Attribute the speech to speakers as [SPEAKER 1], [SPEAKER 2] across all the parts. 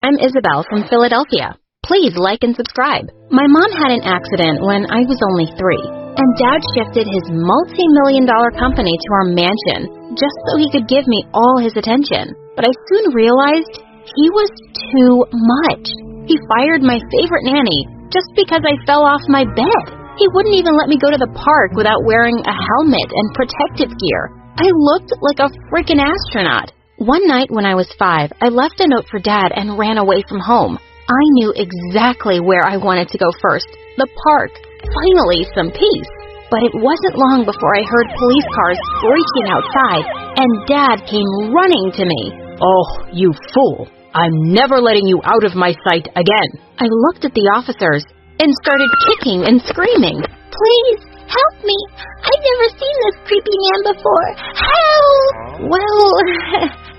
[SPEAKER 1] I'm Isabel from Philadelphia. Please like and subscribe. My mom had an accident when I was only 3, and Dad shifted his multi-million-dollar company to our mansion just so he could give me all his attention. But I soon realized he was too much. He fired my favorite nanny just because I fell off my bed. He wouldn't even let me go to the park without wearing a helmet and protective gear. I looked like a freaking astronaut. One night when I was 5, I left a note for Dad and ran away from home. I knew exactly where I wanted to go first, the park. Finally, some peace. But it wasn't long before I heard police cars screeching outside, and Dad came running to me.
[SPEAKER 2] Oh, you fool. I'm never letting you out of my sight again.
[SPEAKER 1] I looked at the officers and started kicking and screaming.
[SPEAKER 3] Please, help me. I've never seen this creepy man before. Help!
[SPEAKER 1] Well,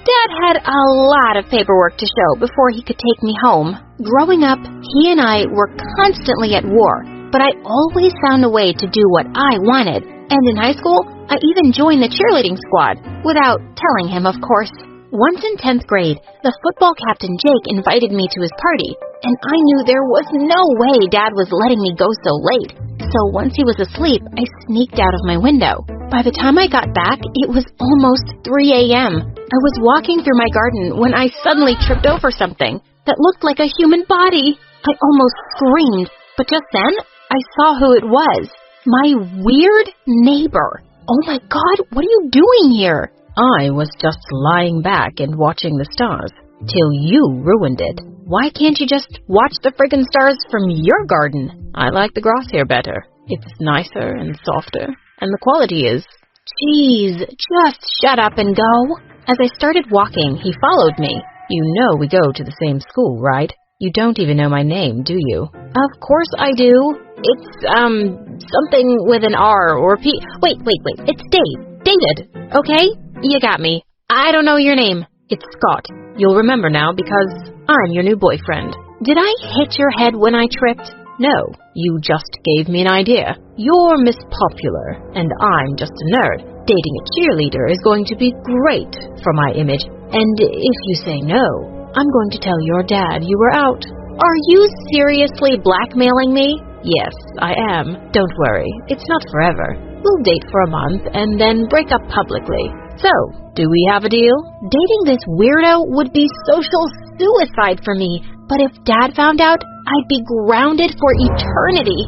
[SPEAKER 1] Dad had a lot of paperwork to show before he could take me home. Growing up, he and I were constantly at war, but I always found a way to do what I wanted. And in high school, I even joined the cheerleading squad, without telling him, of course. Once in 10th grade, the football captain Jake invited me to his party, and I knew there was no way Dad was letting me go so late. So once he was asleep, I sneaked out of my window. By the time I got back, it was almost 3 a.m. I was walking through my garden when I suddenly tripped over something that looked like a human body. I almost screamed, but just then, I saw who it was. My weird neighbor. Oh my God, what are you doing here?
[SPEAKER 2] I was just lying back and watching the stars, till you ruined it. Why can't you just watch the friggin' stars from your garden? I like the grass here better. It's nicer and softer, and the quality is...
[SPEAKER 1] Jeez, just shut up and go. As I started walking, he followed me.
[SPEAKER 2] You know we go to the same school, right? You don't even know my name, do you?
[SPEAKER 1] Of course I do. It's, something with an R or P. Wait. It's Dave. David, okay? You got me. I don't know your name.
[SPEAKER 2] It's Scott. You'll remember now because I'm your new boyfriend.
[SPEAKER 1] Did I hit your head when I tripped?
[SPEAKER 2] No, you just gave me an idea. You're Miss Popular, and I'm just a nerd. Dating a cheerleader is going to be great for my image. And if you say no, I'm going to tell your dad you were out.
[SPEAKER 1] Are you seriously blackmailing me?
[SPEAKER 2] Yes, I am. Don't worry, it's not forever. We'll date for a month and then break up publicly. So, do we have a deal?
[SPEAKER 1] Dating this weirdo would be social suicide for me, but if Dad found out, I'd be grounded for eternity.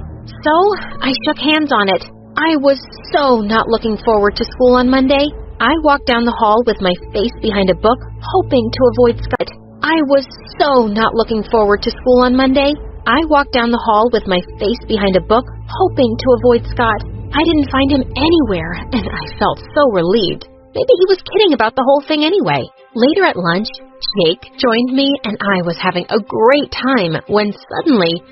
[SPEAKER 1] So, I shook hands on it. I was so not looking forward to school on Monday. I walked down the hall with my face behind a book, hoping to avoid Scott. I was so not looking forward to school on Monday. I walked down the hall with my face behind a book, hoping to avoid Scott. I didn't find him anywhere, and I felt so relieved. Maybe he was kidding about the whole thing anyway. Later at lunch, Jake joined me, and I was having a great time when suddenly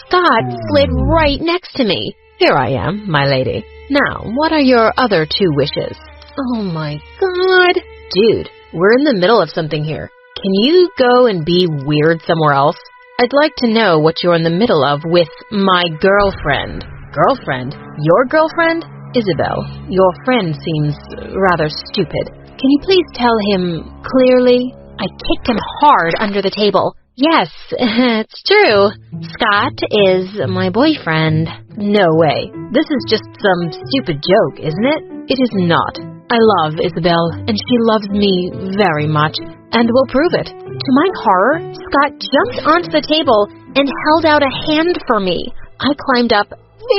[SPEAKER 1] Scott slid right next to me.
[SPEAKER 2] Here I am, my lady. Now, what are your other 2 wishes?
[SPEAKER 1] Oh my God.
[SPEAKER 2] Dude, we're in the middle of something here. Can you go and be weird somewhere else? I'd like to know what you're in the middle of with my girlfriend. Girlfriend? Your girlfriend? Isabel, your friend seems rather stupid. Can you please tell him clearly?
[SPEAKER 1] I kicked him hard under the table. Yes, it's true. Scott is my boyfriend.
[SPEAKER 2] No way. This is just some stupid joke, isn't it? It is not. I love Isabel, and she loves me very much, and will prove it.
[SPEAKER 1] To my horror, Scott jumped onto the table and held out a hand for me. I climbed up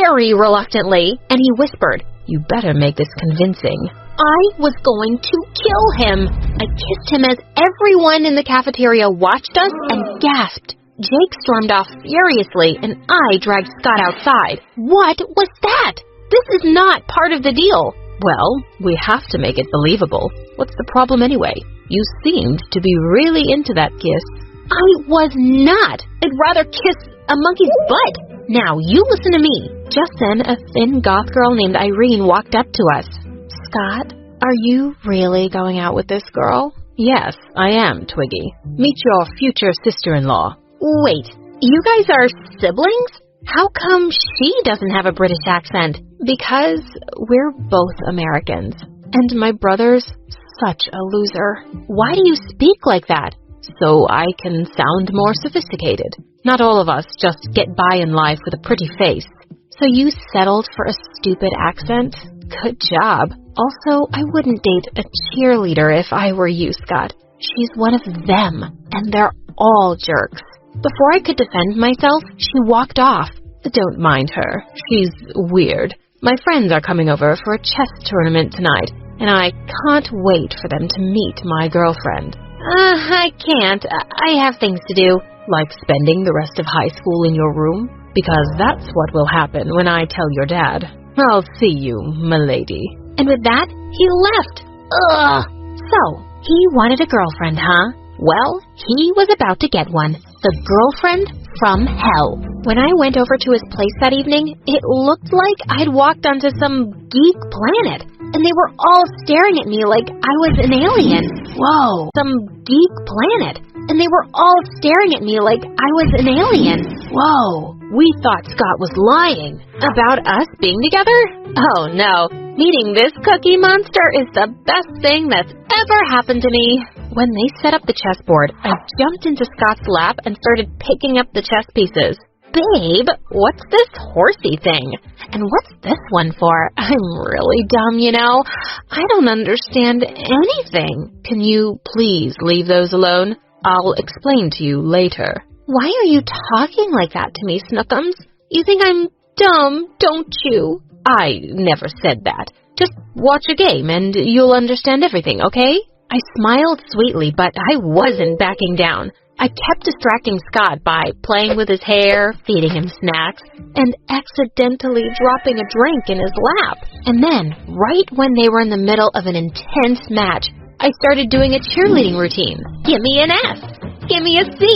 [SPEAKER 1] very reluctantly, and he whispered,
[SPEAKER 2] "You better make this convincing."
[SPEAKER 1] I was going to kill him. I kissed him as everyone in the cafeteria watched us and gasped. Jake stormed off furiously, and I dragged Scott outside. What was that? This is not part of the deal.
[SPEAKER 2] Well, we have to make it believable. What's the problem anyway? You seemed to be really into that kiss.
[SPEAKER 1] I was not. I'd rather kiss a monkey's butt. Now, you listen to me. Just then, a thin goth girl named Irene walked up to us. Scott, are you really going out with this girl?
[SPEAKER 2] Yes, I am, Twiggy. Meet your future sister-in-law.
[SPEAKER 1] Wait, you guys are siblings? How come she doesn't have a British accent? Because we're both Americans. And my brother's such a loser. Why do you speak like that?
[SPEAKER 2] so I can sound more sophisticated. Not all of us just get by in life with a pretty face. So you settled for a stupid accent? Good job. Also, I wouldn't date a cheerleader if I were you, Scott. She's one of them, and they're all jerks. Before I could defend myself, she walked off. Don't mind her. She's weird. My friends are coming over for a chess tournament tonight, and I can't wait for them to meet my girlfriend.
[SPEAKER 1] I can't. I have things to do.
[SPEAKER 2] Like spending the rest of high school in your room? Because that's what will happen when I tell your dad. I'll see you, m'lady.
[SPEAKER 1] And with that, he left. Ugh! So, he wanted a girlfriend, huh? Well, he was about to get one. The girlfriend from hell. When I went over to his place that evening, it looked like I'd walked onto some geek planet. And they were all staring at me like I was an alien. Whoa. Some geek planet. And they were all staring at me like I was an alien. Whoa.
[SPEAKER 2] We thought Scott was lying.
[SPEAKER 1] About us being together? Oh, no. Meeting this cookie monster is the best thing that's ever happened to me.
[SPEAKER 2] When they set up the chessboard, I jumped into Scott's lap and started picking up the chess pieces.
[SPEAKER 1] Babe, what's this horsey thing? And what's this one for? I'm really dumb, you know. I don't understand anything.
[SPEAKER 2] Can you please leave those alone? I'll explain to you later.
[SPEAKER 1] Why are you talking like that to me, Snookums? You think I'm dumb, don't you?
[SPEAKER 2] I never said that. Just watch a game and you'll understand everything, okay?
[SPEAKER 1] I smiled sweetly, but I wasn't backing down. I kept distracting Scott by playing with his hair, feeding him snacks, and accidentally dropping a drink in his lap. And then, right when they were in the middle of an intense match, I started doing a cheerleading routine. Give me an S. Give me a C.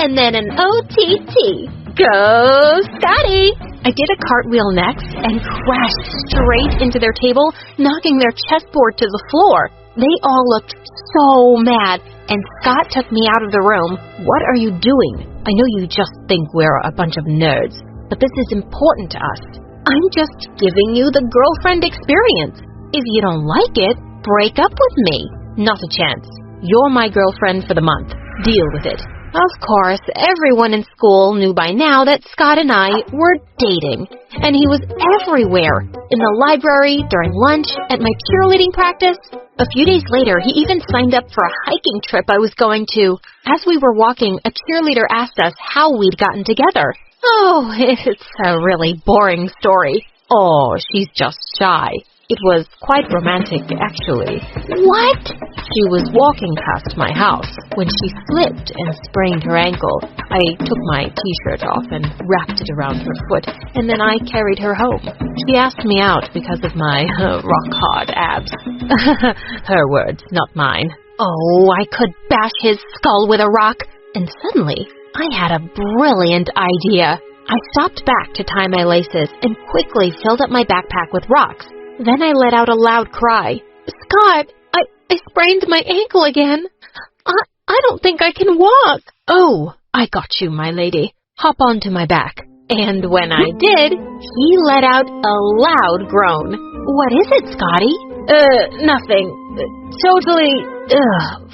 [SPEAKER 1] And then an OTT. Go, Scotty! I did a cartwheel next and crashed straight into their table, knocking their chessboard to the floor. They all looked so mad, and Scott took me out of the room.
[SPEAKER 2] What are you doing? I know you just think we're a bunch of nerds, but this is important to us.
[SPEAKER 1] I'm just giving you the girlfriend experience. If you don't like it, break up with me.
[SPEAKER 2] Not a chance. You're my girlfriend for the month. Deal with it.
[SPEAKER 1] Of course, everyone in school knew by now that Scott and I were dating. And he was everywhere. In the library, during lunch, at my cheerleading practice. A few days later, he even signed up for a hiking trip I was going to. As we were walking, a cheerleader asked us how we'd gotten together. Oh, it's a really boring story.
[SPEAKER 2] Oh, she's just shy. It was quite romantic, actually.
[SPEAKER 1] What?
[SPEAKER 2] She was walking past my house when she slipped and sprained her ankle. I took my t-shirt off and wrapped it around her foot, and then I carried her home. She asked me out because of my rock-hard abs. Her words, not mine.
[SPEAKER 1] Oh, I could bash his skull with a rock. And suddenly, I had a brilliant idea. I stopped back to tie my laces and quickly filled up my backpack with rocks. Then I let out a loud cry. Scott, I sprained my ankle again. I don't think I can walk.
[SPEAKER 2] Oh, I got you, my lady. Hop onto my back.
[SPEAKER 1] And when I did, he let out a loud groan. What is it, Scotty?
[SPEAKER 2] Nothing. Totally,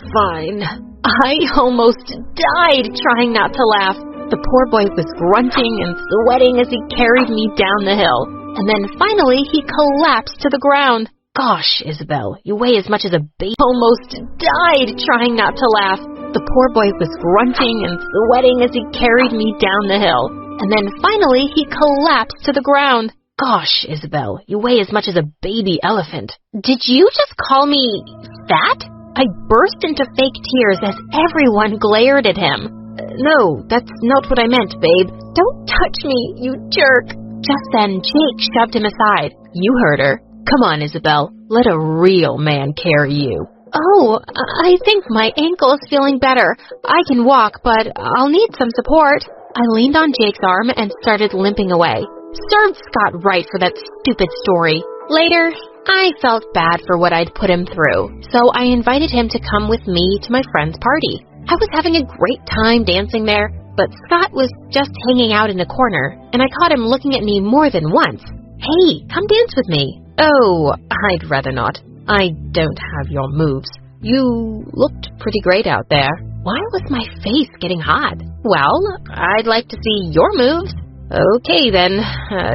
[SPEAKER 2] fine.
[SPEAKER 1] I almost died trying not to laugh. The poor boy was grunting and sweating as he carried me down the hill. And then finally, he collapsed to the ground.
[SPEAKER 2] Gosh, Isabel, you weigh as much as a baby.
[SPEAKER 1] Almost died trying not to laugh. The poor boy was grunting and sweating as he carried me down the hill. And then finally, he collapsed to the ground.
[SPEAKER 2] Gosh, Isabel, you weigh as much as a baby elephant.
[SPEAKER 1] Did you just call me fat? I burst into fake tears as everyone glared at him.
[SPEAKER 2] No, that's not what I meant, babe.
[SPEAKER 1] Don't touch me, you jerk. Just then, Jake shoved him aside.
[SPEAKER 2] You heard her. Come on, Isabel. Let a real man carry you.
[SPEAKER 1] Oh, I think my ankle is feeling better. I can walk, but I'll need some support. I leaned on Jake's arm and started limping away. Served Scott right for that stupid story. Later, I felt bad for what I'd put him through, so I invited him to come with me to my friend's party. I was having a great time dancing there, but Scott was just hanging out in the corner, and I caught him looking at me more than once. Hey, come dance with me.
[SPEAKER 2] Oh, I'd rather not. I don't have your moves. You looked pretty great out there. Why was my face getting hot? Well, I'd like to see your moves. Okay then,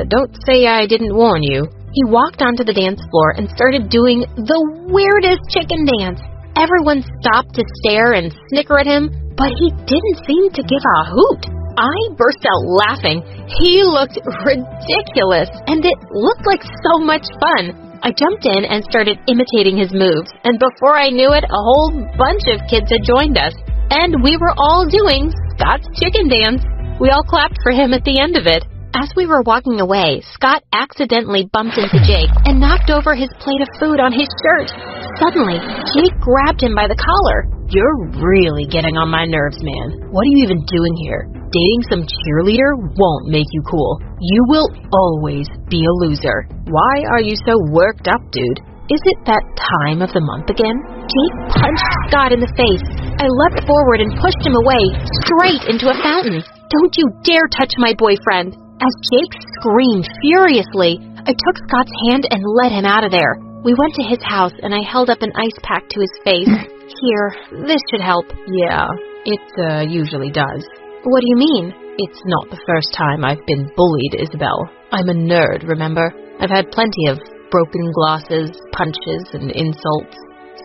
[SPEAKER 2] don't say I didn't warn you. He walked onto the dance floor and started doing the weirdest chicken dance. Everyone stopped to stare and snicker at him, but he didn't seem to give a hoot. I burst out laughing. He looked ridiculous, and it looked like so much fun. I jumped in and started imitating his moves, and before I knew it, a whole bunch of kids had joined us, and we were all doing Scott's chicken dance. We all clapped for him at the end of it. As we were walking away, Scott accidentally bumped into Jake and knocked over his plate of food on his shirt. Suddenly, Jake grabbed him by the collar. You're really getting on my nerves, man. What are you even doing here? Dating some cheerleader won't make you cool. You will always be a loser. Why are you so worked up, dude? Is it that time of the month again? Jake punched Scott in the face. I leapt forward and pushed him away, straight into a fountain. Don't you dare touch my boyfriend. As Jake screamed furiously, I took Scott's hand and led him out of there. We went to his house and I held up an ice pack to his face. Here, this should help. Yeah, it usually does. What do you mean? It's not the first time I've been bullied, Isabel. I'm a nerd, remember? I've had plenty of broken glasses, punches, and insults.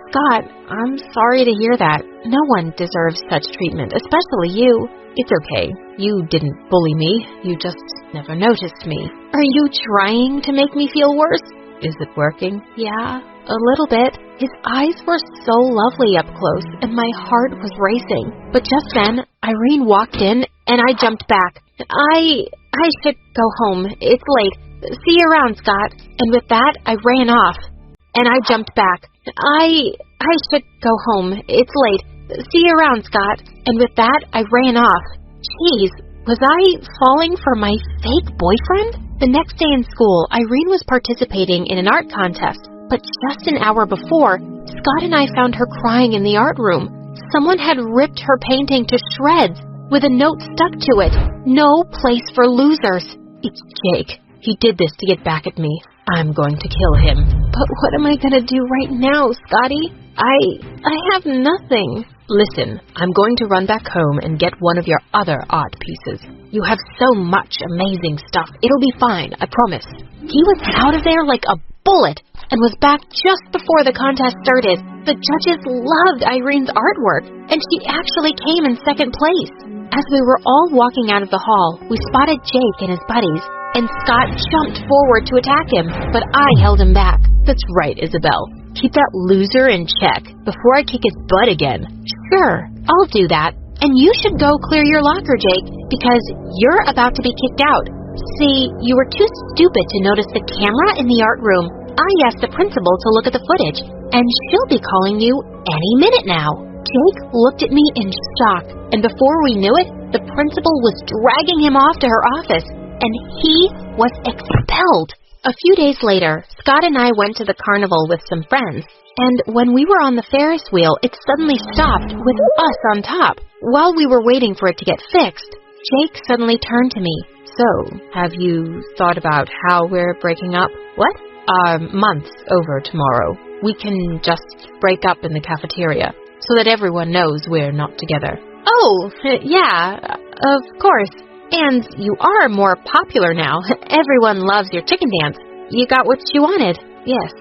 [SPEAKER 2] Scott, I'm sorry to hear that. No one deserves such treatment, especially you. It's okay. You didn't bully me. You just never noticed me. Are you trying to make me feel worse? Is it working? Yeah, a little bit. His eyes were so lovely up close, and my heart was racing. But just then, Irene walked in, and I jumped back. I should go home. It's late. See you around, Scott. And with that, I ran off. And I jumped back. I should go home. It's late. See you around, Scott. And with that, I ran off. Jeez, was I falling for my fake boyfriend? The next day in school, Irene was participating in an art contest. But just an hour before, Scott and I found her crying in the art room. Someone had ripped her painting to shreds with a note stuck to it. No place for losers. It's Jake. He did this to get back at me. I'm going to kill him. But what am I going to do right now, Scotty? I have nothing. Listen, I'm going to run back home and get one of your other art pieces. You have so much amazing stuff. It'll be fine, I promise. He was out of there like a bullet and was back just before the contest started. The judges loved Irene's artwork, and she actually came in second place. As we were all walking out of the hall, we spotted Jake and his buddies, and Scott jumped forward to attack him, but I held him back. That's right, Isabel. Keep that loser in check before I kick his butt again. Sure, I'll do that. And you should go clear your locker, Jake, because you're about to be kicked out. See, you were too stupid to notice the camera in the art room. I asked the principal to look at the footage, and she'll be calling you any minute now. Jake looked at me in shock, and before we knew it, the principal was dragging him off to her office, and he was expelled. A few days later, Scott and I went to the carnival with some friends, and when we were on the Ferris wheel, it suddenly stopped with us on top. While we were waiting for it to get fixed, Jake suddenly turned to me. So, have you thought about how we're breaking up? What? Our month's over tomorrow. We can just break up in the cafeteria, so that everyone knows we're not together. Oh, yeah, of course. And you are more popular now. Everyone loves your chicken dance. You got what you wanted. Yes,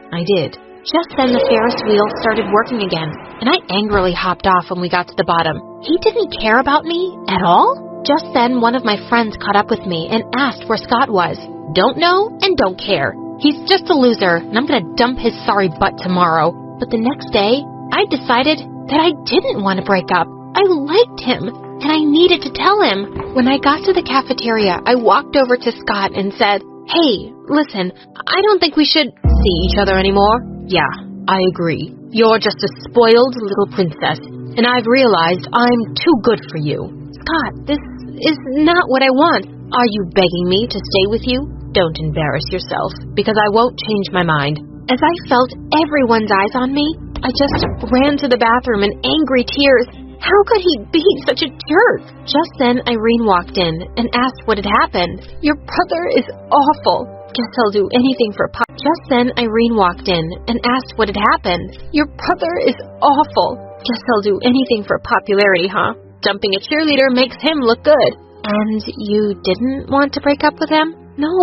[SPEAKER 2] I did. Just then the Ferris wheel started working again, and I angrily hopped off when we got to the bottom. He didn't care about me at all? Just then one of my friends caught up with me and asked where Scott was. Don't know and don't care. He's just a loser, and I'm gonna dump his sorry butt tomorrow. But the next day, I decided that I didn't want to break up. I liked him, and I needed to tell him. When I got to the cafeteria, I walked over to Scott and said, Hey, listen, I don't think we should see each other anymore. Yeah, I agree. You're just a spoiled little princess, and I've realized I'm too good for you. Scott, this is not what I want. Are you begging me to stay with you? Don't embarrass yourself, because I won't change my mind. As I felt everyone's eyes on me, I just ran to the bathroom in angry tears. How could he be such a jerk? Just then, Irene walked in and asked what had happened. Your brother is awful. Guess I'll do anything for Pop. Just then, Irene walked in and asked what had happened. Your brother is awful. Guess he'll do anything for popularity, huh? Dumping a cheerleader makes him look good.
[SPEAKER 1] And you didn't want to break up with him?
[SPEAKER 2] No,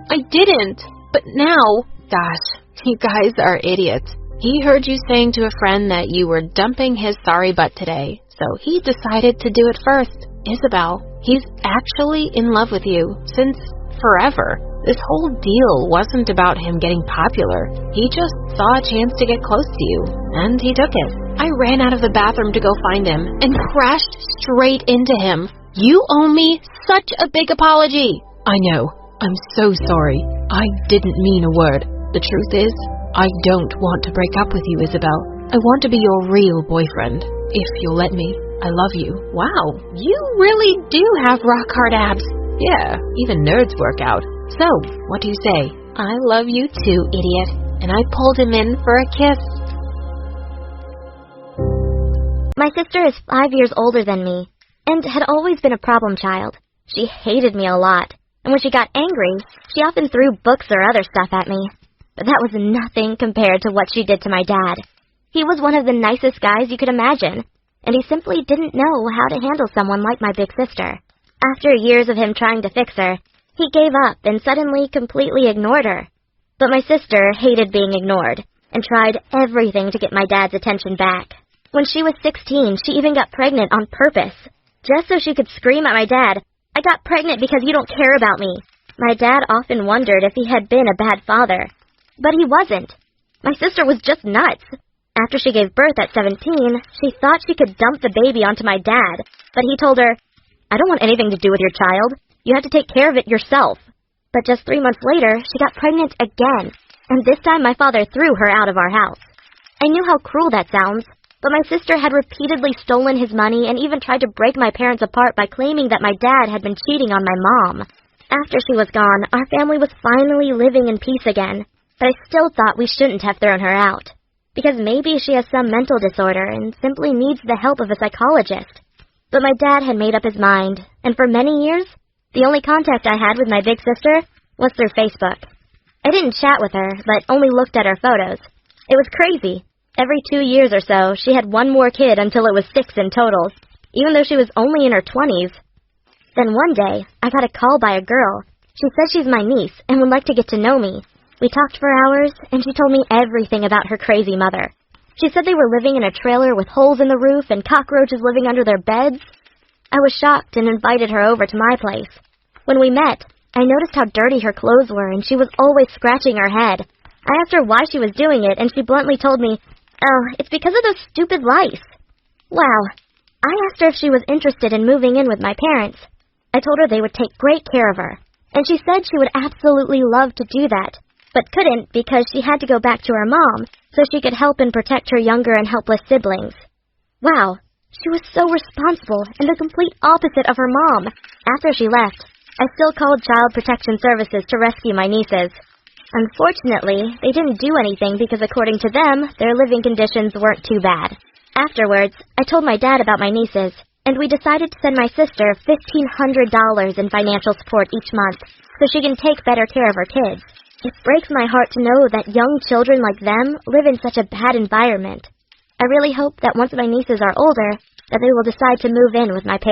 [SPEAKER 2] I didn't. But now,
[SPEAKER 1] Gosh, you guys are idiots.
[SPEAKER 2] he heard you saying to a friend that you were dumping his sorry butt today, so he decided to do it first. Isabel, he's actually in love with you since forever. This whole deal wasn't about him getting popular. He just saw a chance to get close to you, and he took it. I ran out of the bathroom to go find him and crashed straight into him. You owe me such a big apology. I know. I'm so sorry. I didn't mean a word. The truth is, I don't want to break up with you, Isabel. I want to be your real boyfriend, if you'll let me. I love you.
[SPEAKER 1] Wow, you really do have rock-hard abs.
[SPEAKER 2] Yeah, even nerds work out. So, what do you say?
[SPEAKER 1] I love you too, idiot.
[SPEAKER 2] And I pulled him in for a kiss.
[SPEAKER 3] My sister is 5 years older than me, and had always been a problem child. She hated me a lot, and when she got angry, she often threw books or other stuff at me. But that was nothing compared to what she did to my dad. He was one of the nicest guys you could imagine, and he simply didn't know how to handle someone like my big sister. After years of him trying to fix her, he gave up and suddenly completely ignored her. But my sister hated being ignored, and tried everything to get my dad's attention back. When she was 16, she even got pregnant on purpose, just so she could scream at my dad, "I got pregnant because you don't care about me." My dad often wondered if he had been a bad father, but he wasn't. My sister was just nuts. After she gave birth at 17, she thought she could dump the baby onto my dad, but he told her, "I don't want anything to do with your child. You have to take care of it yourself." But just 3 months later, she got pregnant again, and this time my father threw her out of our house. I knew how cruel that sounds, but my sister had repeatedly stolen his money and even tried to break my parents apart by claiming that my dad had been cheating on my mom. After she was gone, our family was finally living in peace again, but I still thought we shouldn't have thrown her out, because maybe she has some mental disorder and simply needs the help of a psychologist. But my dad had made up his mind, and for many years, the only contact I had with my big sister was through Facebook. I didn't chat with her, but only looked at her photos. It was crazy. Every 2 years or so, she had one more kid until it was 6 in total, even though she was only in her 20s. Then one day, I got a call by a girl. She said she's my niece and would like to get to know me. We talked for hours, and she told me everything about her crazy mother. She said they were living in a trailer with holes in the roof and cockroaches living under their beds. I was shocked and invited her over to my place. When we met, I noticed how dirty her clothes were, and she was always scratching her head. I asked her why she was doing it, and she bluntly told me, "Oh, it's because of those stupid lice." Wow. I asked her if she was interested in moving in with my parents. I told her they would take great care of her, and she said she would absolutely love to do that, but couldn't because she had to go back to her mom so she could help and protect her younger and helpless siblings. Wow, she was so responsible and the complete opposite of her mom. After she left, I still called Child Protection Services to rescue my nieces. Unfortunately, they didn't do anything because according to them, their living conditions weren't too bad. Afterwards, I told my dad about my nieces, and we decided to send my sister $1,500 in financial support each month so she can take better care of her kids. It breaks my heart to know that young children like them live in such a bad environment. I really hope that once my nieces are older, that they will decide to move in with my parents.